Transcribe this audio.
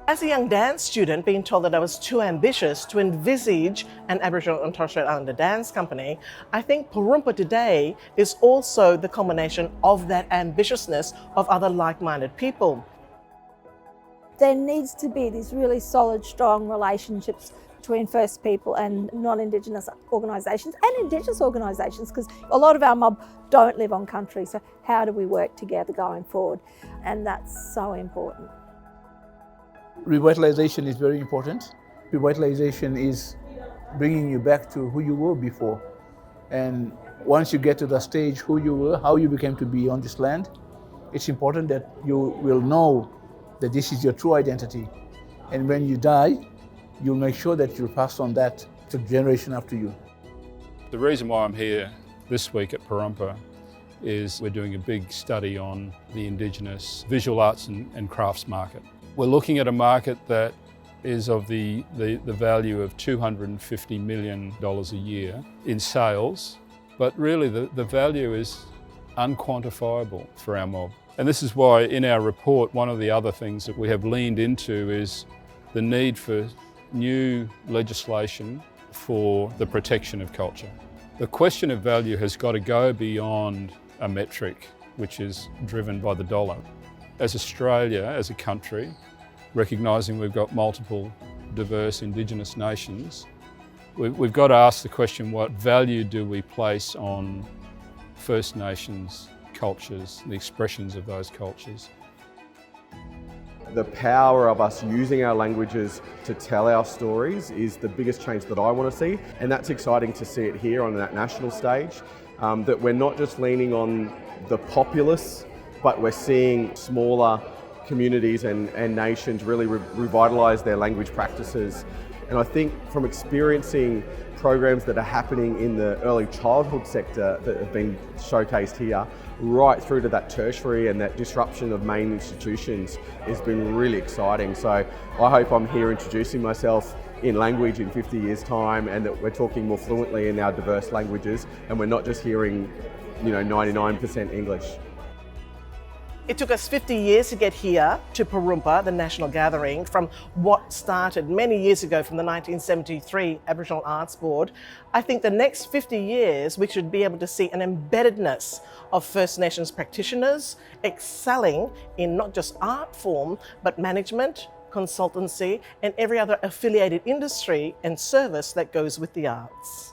As a young dance student, being told that I was too ambitious to envisage an Aboriginal and Torres Strait Islander dance company, I think Purrumpa today is also the culmination of that ambitiousness of other like-minded people. There needs to be these really solid, strong relationships between First People and non-Indigenous organisations and Indigenous organisations, because a lot of our mob don't live on country. So how do we work together going forward? And that's so important. Revitalization is very important. Revitalization is bringing you back to who you were before. And once you get to the stage who you were, how you became to be on this land, it's important that you will know that this is your true identity. And when you die, you'll make sure that you'll pass on that to the generation after you. The reason why I'm here this week at Purrumpa is we're doing a big study on the Indigenous visual arts and crafts market. We're looking at a market that is of the value of $250 million a year in sales, but really the value is unquantifiable for our mob. And this is why in our report, one of the other things that we have leaned into is the need for new legislation for the protection of culture. The question of value has got to go beyond a metric which is driven by the dollar. As Australia, as a country, recognising we've got multiple diverse Indigenous nations, we've got to ask the question, what value do we place on First Nations cultures, the expressions of those cultures? The power of us using our languages to tell our stories is the biggest change that I want to see, and that's exciting to see it here on that national stage, that we're not just leaning on the populace, but we're seeing smaller communities and nations really revitalise their language practices. And I think from experiencing programs that are happening in the early childhood sector that have been showcased here, right through to that tertiary and that disruption of main institutions has been really exciting. So I hope I'm here introducing myself in language in 50 years' time, and that we're talking more fluently in our diverse languages, and we're not just hearing, 99% English. It took us 50 years to get here to Purrumpa, the national gathering, from what started many years ago from the 1973 Aboriginal Arts Board. I think the next 50 years we should be able to see an embeddedness of First Nations practitioners excelling in not just art form, but management, consultancy, and every other affiliated industry and service that goes with the arts.